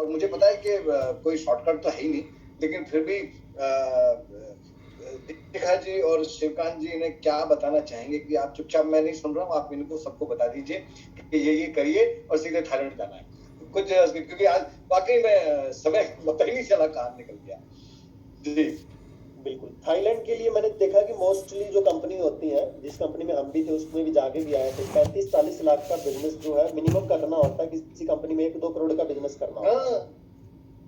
और मुझे पता है कि कोई शॉर्टकट तो है ही नहीं, लेकिन फिर भी दीपिका जी और शिवकांत जी ने क्या बताना चाहेंगे कि आप चुपचाप, मैं नहीं सुन रहा हूँ, आप इनको सबको बता दीजिए कि ये करिए और सीधे थाईलैंड जाना है कुछ, क्योंकि आज वाकई में समय पता ही नहीं चला कहाँ निकल गया। जी बिल्कुल। थाईलैंड के लिए मैंने देखा कि मोस्टली जो कंपनी होती है, जिस कंपनी में हम भी थे उसमें भी जाके भी आए थे, 35-40 लाख का बिजनेस जो है मिनिमम करना होता है। किसी कंपनी में 1-2 करोड़ का बिजनेस करना होता है।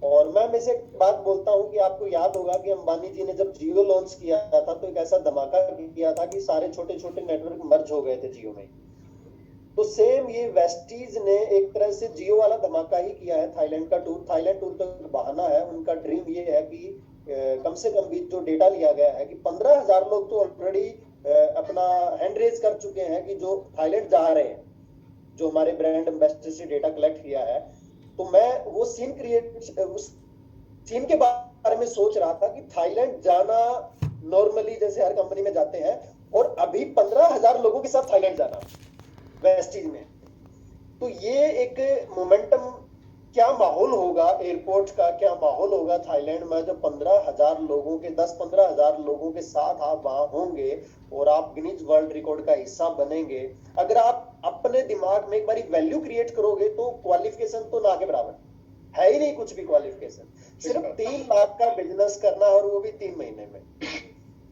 और मैं हमेशा एक बात बोलता हूँ कि आपको याद होगा कि अंबानी जी ने जब जियो लॉन्च किया था तो एक ऐसा धमाका किया था कि सारे छोटे छोटे नेटवर्क मर्ज हो गए थे जियो में। तो सेम ये वेस्टीज ने एक तरह से जियो वाला धमाका ही किया है। थाईलैंड का टूर, थाईलैंड टूर तो बहाना है, उनका ड्रीम ये है कि कम से कम भी जो डेटा लिया गया है कि 15,000 लोग तो ऑलरेडी अपना हैंड रेज कर चुके हैं कि जो थाईलैंड जा रहे हैं, जो हमारे ब्रांड एम्बेसडर से डेटा कलेक्ट किया है। तो मैं वो उस सीन के बारे में सोच रहा था कि थाईलैंड जाना नॉर्मली जैसे हर कंपनी में जाते हैं, और अभी 15,000 लोगों के साथ थाईलैंड जाना वेस्टीज में, तो ये एक मोमेंटम, क्या माहौल होगा एयरपोर्ट का, क्या माहौल होगा थाईलैंड में जब 15,000 लोगों के 10-15,000 लोगों के साथ आप वहां होंगे और आप गिनीज वर्ल्ड रिकॉर्ड का हिस्सा बनेंगे। अगर आप अपने दिमाग में एक बार वैल्यू क्रिएट करोगे तो क्वालिफिकेशन तो ना के बराबर है ही नहीं कुछ भी क्वालिफिकेशन। सिर्फ 3 लाख का बिजनेस करना, और वो भी 3 महीने में,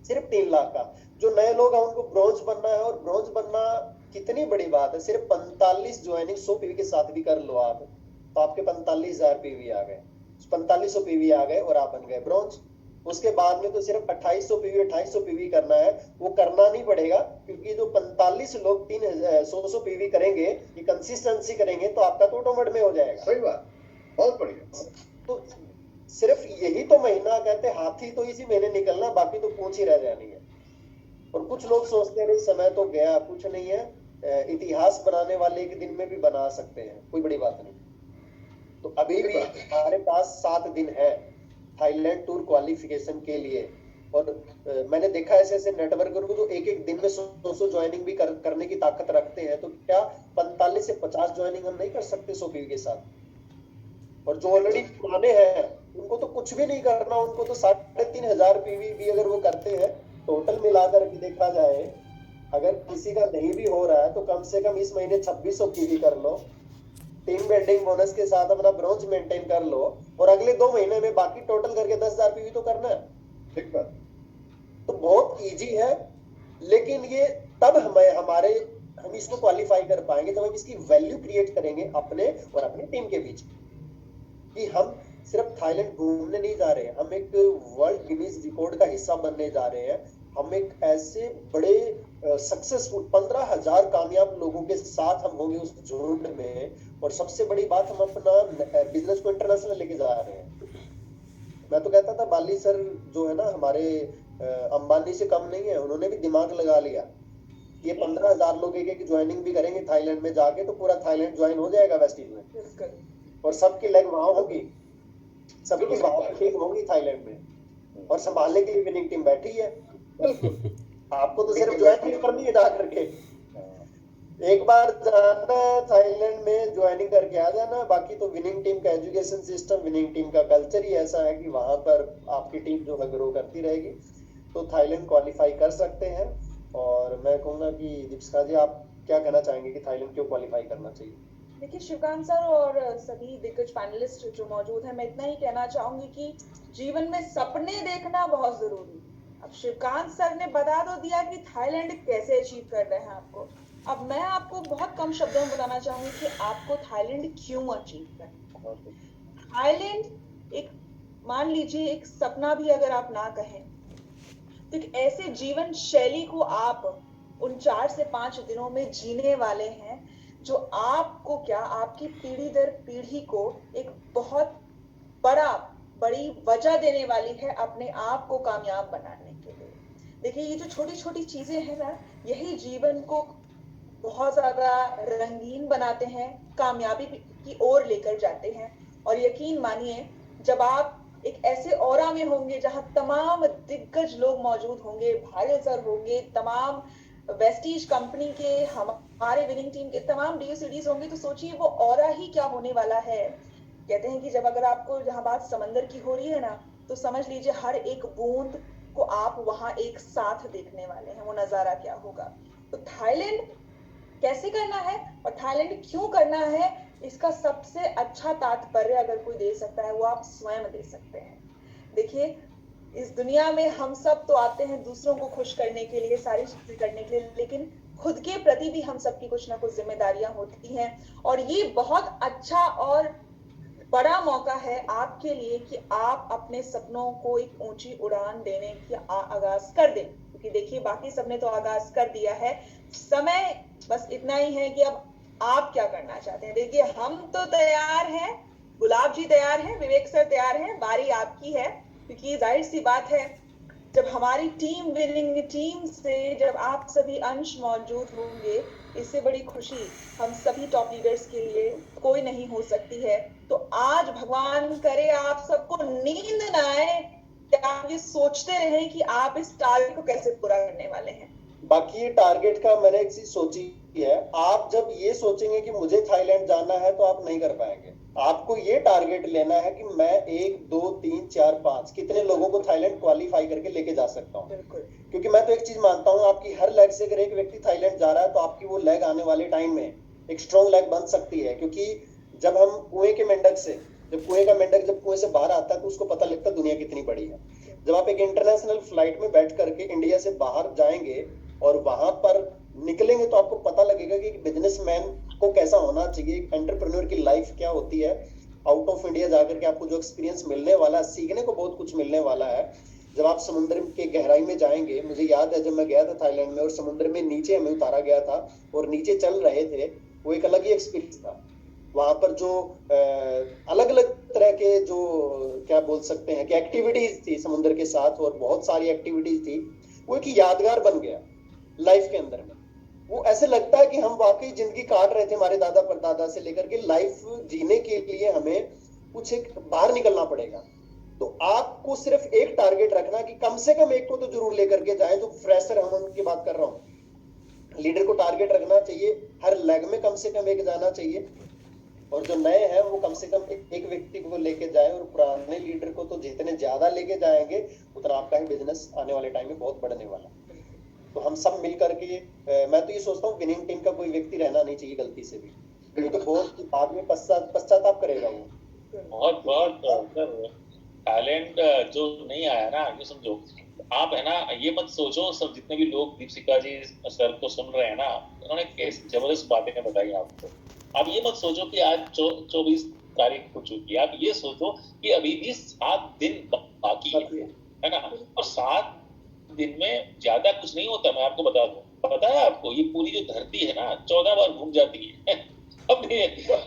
सिर्फ 3 लाख का। जो नए लोग हैं उनको ब्रॉन्ज बनना है, और ब्रॉन्ज बनना कितनी बड़ी बात है। सिर्फ 45 ज्वाइनिंग 100 पीवी के साथ भी कर लो आप, तो आपके 45,000 पीवी आ गए, 4500 पीवी आ गए और आप बन गए ब्रॉन्ज। उसके बाद में तो सिर्फ 2800 पीवी करना है। वो करना नहीं पड़ेगा क्योंकि जो 45 लोग 100 पीवी करेंगे, ये कंसिस्टेंसी करेंगे, तो आपका तो ऑटोमेटिक में हो जाएगा। सही बात, बहुत बढ़िया। तो सिर्फ यही तो महीना, कहते हाथी तो इसी महीने निकलना, बाकी तो पूंछ ही रह जानी है। और कुछ लोग सोचते हैं समय तो गया, कुछ नहीं है, इतिहास बनाने वाले एक दिन में भी बना सकते हैं, कोई बड़ी बात नहीं। तो अभी भी हमारे पास 7 दिन है थाईलैंड टूर क्वालिफिकेशन के लिए। और मैंने देखा ऐसे ऐसे नेटवर्कर को जो एक दिन में 100 ज्वाइनिंग भी करने की ताकत रखते हैं, तो क्या 45 से 50 ज्वाइनिंग हम नहीं कर सकते 100 पीवी के साथ? और जो ऑलरेडी पुराने हैं उनको तो कुछ भी नहीं करना, उनको तो 3,500 पीवी भी अगर वो करते हैं, टोटल मिलाकर के देखा जाए, अगर किसी का नहीं भी हो रहा है तो कम से कम इस महीने 2600 पीवी कर लो, टीम बिल्डिंग बोनस के साथ अपना ब्रॉन्ज मेंटेन कर लो, और अगले 2 महीने में बाकी टोटल करके 10,000 पीवी तो करना है। ठीक बात। तो बहुत इजी है, लेकिन ये तब हम इसको क्वालिफाई कर पाएंगे जब हम इसकी वैल्यू क्रिएट करेंगे अपने और अपनी टीम के बीच, कि हम सिर्फ थाईलैंड घूमने नहीं जा रहे हैं, हम एक वर्ल्ड गिनीज रिकॉर्ड का हिस्सा बनने जा रहे हैं। हम एक ऐसे बड़े सक्सेसफुल 15,000 कामयाब लोगों के साथ हम होंगे उस झुंड में, और सबसे बड़ी बात, हम अपना बिजनेस को इंटरनेशनल लेके जा रहे हैं। मैं तो कहता था बाली सर जो है ना हमारे अंबानी से कम नहीं है, उन्होंने भी दिमाग लगा लिया। ये 15,000 लोग एक ज्वाइनिंग भी करेंगे थाईलैंड में जाके, तो पूरा थाईलैंड ज्वाइन हो जाएगा वेस्टीज में, और सबकी लेग वहां होगी, सबकी टीम होगी थाईलैंड में, और संभालने के लिए विनिंग टीम बैठी है। आपको तो सिर्फ ज्वाइनिंग करनी है, जा करके एक बार जाना थाईलैंड में, ज्वाइनिंग करके आ जाना। बाकी तो विनिंग टीम का एजुकेशन सिस्टम, विनिंग टीम का कल्चर ही ऐसा है कि वहां पर आपकी टीम जो है ग्रो करती रहेगी। तो थाईलैंड क्वालिफाई कर सकते हैं। और मैं कहूँगा कि दीपिका जी, आप क्या कहना चाहेंगे कि थाईलैंड क्यों क्वालिफाई करना चाहिए? देखिए शिवकांत सर और सभी दिग्गज पैनलिस्ट जो मौजूद हैं, मैं इतना ही कहना चाहूंगी कि जीवन में सपने देखना बहुत जरूरी है। अब शिवकांत सर ने बता तो दिया कि थाईलैंड कैसे अचीव कर रहे हैं आपको। अब मैं आपको बहुत कम शब्दों में बताना चाहूंगी कि आपको थाईलैंड क्यों अचीव करना है। थाईलैंड एक, मान लीजिए एक सपना भी अगर आप ना कहें, तो एक ऐसे जीवन शैली को आप उन 4 से 5 दिनों में जीने वाले हैं जो आपको क्या, आपकी पीढ़ी दर पीढ़ी को एक बहुत बड़ी वजह देने वाली है अपने आप को कामयाब बनाने के लिए। देखिए ये जो छोटी छोटी चीजें हैं ना, यही जीवन को बहुत ज्यादा रंगीन बनाते हैं, कामयाबी की ओर लेकर जाते हैं। और यकीन मानिए, जब आप एक ऐसे ऑरा में होंगे जहां तमाम दिग्गज लोग मौजूद होंगे, भायल सर होंगे, तमाम वेस्टीज कंपनी के, हमारे विनिंग टीम के तमाम डीओसीडीज होंगे, तो सोचिए वो ऑरा ही क्या होने वाला है कहते हैं कि जब अगर आपको जहाँ बात समंदर की हो रही है ना, तो समझ लीजिए हर एक बूंद को आप वहां एक साथ देखने वाले हैं, वो नजारा क्या होगा। तो थाईलैंड कैसे करना है और थाईलैंड क्यों करना है, इसका सबसे अच्छा तात्पर्य अगर कोई दे सकता है वो आप स्वयं दे सकते हैं। देखिए, इस दुनिया में हम सब तो आते हैं दूसरों को खुश करने के लिए, सारी चीजें करने के लिए, लेकिन खुद के प्रति भी हम सबकी कुछ ना कुछ जिम्मेदारियां होती हैं। और ये बहुत अच्छा और बड़ा मौका है आपके लिए कि आप अपने सपनों को एक ऊंची उड़ान देने की आगाज कर दें, क्योंकि देखिए बाकी सबने तो आगाज कर दिया है, समय बस इतना ही है कि अब आप क्या करना चाहते हैं। देखिए हम तो तैयार हैं, गुलाब जी तैयार हैं, विवेक सर तैयार हैं, बारी आपकी है। क्योंकि जाहिर सी बात है, जब हमारी टीम विनिंग टीम से जब आप सभी अंश मौजूद होंगे, इससे बड़ी खुशी हम सभी टॉप लीडर्स के लिए कोई नहीं हो सकती है। तो आज भगवान करे आप सबको नींद ना आए कि आप ये सोचते रहें कि आप इस टारगेट को कैसे पूरा करने वाले हैं। बाकी ये टारगेट का मैंने एक चीज सोची है, आप जब ये सोचेंगे कि मुझे थाईलैंड जाना है तो आप नहीं कर पाएंगे। आपको ये टारगेट लेना है कि मैं 1 2 3 4 5 कितने लोगों को थाईलैंड क्वालिफाई करके लेके जा सकता हूँ। क्योंकि मैं तो एक चीज मानता हूँ, आपकी हर लेग से अगर एक व्यक्ति थाईलैंड जा रहा है तो आपकी वो लेग आने वाले टाइम में एक स्ट्रॉन्ग लेग बन सकती है। क्योंकि जब हम कुएं के मेंढक से जब कुएं से बाहर आता है तो उसको पता लगता है दुनिया कितनी बड़ी है। जब आप एक इंटरनेशनल फ्लाइट में बैठ करके इंडिया से बाहर जाएंगे और वहां पर निकलेंगे तो आपको पता लगेगा कि बिजनेसमैन को कैसा होना चाहिए, एंटरप्रेन्योर की लाइफ क्या होती है। आउट ऑफ इंडिया जाकर के आपको जो एक्सपीरियंस मिलने वाला है, सीखने को बहुत कुछ मिलने वाला है। जब आप समुद्र के गहराई में जाएंगे, मुझे याद है जब मैं गया था थाईलैंड में और समुद्र में नीचे हमें उतारा गया था और नीचे चल रहे थे, वो एक अलग ही एक्सपीरियंस था। वहां पर जो अलग अलग तरह के जो क्या बोल सकते हैं कि एक्टिविटीज थी समुद्र के साथ, और बहुत सारी एक्टिविटीज थी, वो एक यादगार बन गया लाइफ के अंदर में। वो ऐसे लगता है कि हम वाकई जिंदगी काट रहे थे हमारे दादा परदादा से लेकर के। लाइफ जीने के लिए हमें कुछ एक बाहर निकलना पड़ेगा। तो आपको सिर्फ एक टारगेट रखना कि कम से कम एक को तो जरूर लेकर के जाए। जो फ्रेशर हम उनकी बात कर रहा हूँ, लीडर को टारगेट रखना चाहिए, हर लेग में कम से कम एक जाना चाहिए। और जो नए हैं वो कम से कम एक व्यक्ति को लेके जाए, और पुराने लीडर को तो जितने ज्यादा लेके जाएंगे उतना आपका ही बिजनेस आने वाले टाइम में बहुत बढ़ने वाला है। तो हम सब मिल करके मैं तो ये सोचता हूँ विनिंग टीम का कोई व्यक्ति रहना नहीं चाहिए गलती से भी, क्योंकि बहुत बाद में पश्चाताप करेगा वो। बहुत सर, टैलेंट जो नहीं आया ना, ये समझो आप है ना, ये मत सोचो सब जितने भी लोग दीपशिखा जी सर को सुन रहे हैं ना, उन्होंने कैसे जबरदस्त बातें बताई आपको। आप ये मत सोचो कि आज 24 तारीख हो चुकी है, आप ये सोचो कि अभी भी 7 दिन बाकी है ना, और 7 दिन में ज्यादा कुछ नहीं होता। मैं आपको बता दूं, पता है आपको, ये पूरी जो धरती है ना 14 बार घूम जाती है अब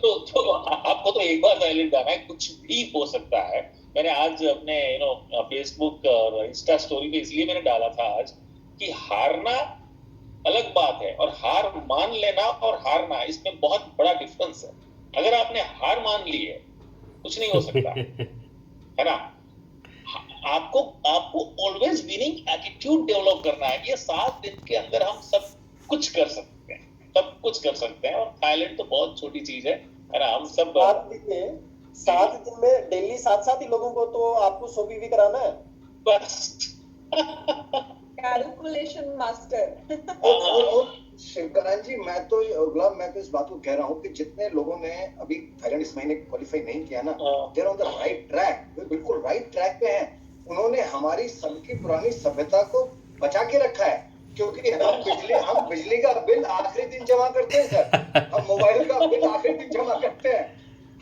तो आपको तो एक बार थाईलैंड जाना है, कुछ भी हो सकता है। मैंने आज अपने फेसबुक और इंस्टा स्टोरी पे इसलिए मैंने डाला था आज कि हारना अलग बात है और हार मान लेना और हारना, इसमें बहुत बड़ा डिफरेंस है। अगर आपने हार मान ली है कुछ नहीं हो सकता है ना। आपको ऑलवेज विनिंग एटीट्यूड डेवलप करना है। ये 7 दिन के अंदर हम सब कुछ कर सकते हैं, सब कुछ कर सकते हैं। और थाईलैंड तो बहुत छोटी चीज है ना। हम सब 7 दिन में डेली 7 ही लोगों को तो आपको सोपी भी कराना है बस कैलकुलेशन मास्टर। शिवकांत जी, मैं तो इस बात को कह रहा हूँ कि जितने लोगों ने अभी थाईलैंड इस महीने क्वालिफाई नहीं किया ना, they are on the right track, बिल्कुल राइट ट्रैक पे हैं। उन्होंने हमारी सबकी पुरानी सभ्यता को बचा के रखा है, क्योंकि हम बिजली का बिल आखिरी दिन जमा करते हैं सर, हम मोबाइल का बिल आखिरी दिन जमा करते हैं,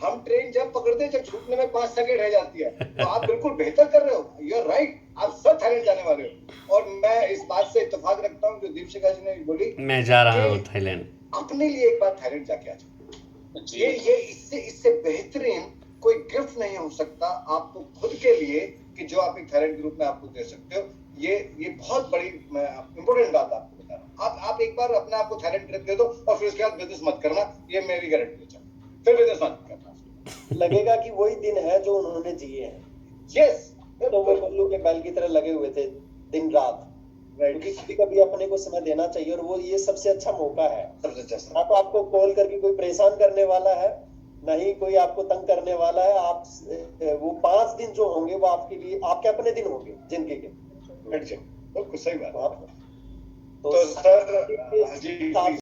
हम ट्रेन जब पकड़ते हैं जब छूटने में 5 सेकंड रह जाती है। तो आप बिल्कुल बेहतर कर रहे हो, यू आर राइट, आप सब थाईलैंड जाने वाले हो। और मैं इस बात से इत्तेफाक रखता हूँ जो दीपशिखा जी ने बोली, मैं जा रहा हूँ थाईलैंड, अपने लिए एक बार थाईलैंड जाके आ जाओ। ये इससे बेहतरीन कोई गिफ्ट नहीं हो सकता आपको खुद के लिए कि जो आप एक थाईलैंड ग्रुप में आपको दे सकते हो। ये बहुत बड़ी इंपॉर्टेंट बात आपको बता रहा हूँ। आप एक बार अपने आप को थाईलैंड ट्रिप दे दो और फिर उसके बाद बिजनेस मत करना, ये मेरी गारंटी है। फिर बिजनेस मत करना, लगेगा कि वही दिन है जो उन्होंने जिए हैं। यस, तो वो बल्लू के बैल की तरह लगे हुए थे दिन रात। क्योंकि कभी कभी अपने को समय देना चाहिए, और वो ये सबसे अच्छा मौका है। सबसे अच्छा ना तो आपको कॉल करके कोई परेशान करने वाला है, ना ही कोई आपको तंग करने वाला है। आप वो 5 दिन जो होंगे वो आपके लिए आपके अपने दिन होंगे जिंदगी के। बिल्कुल सही बात है। तो तो सर जी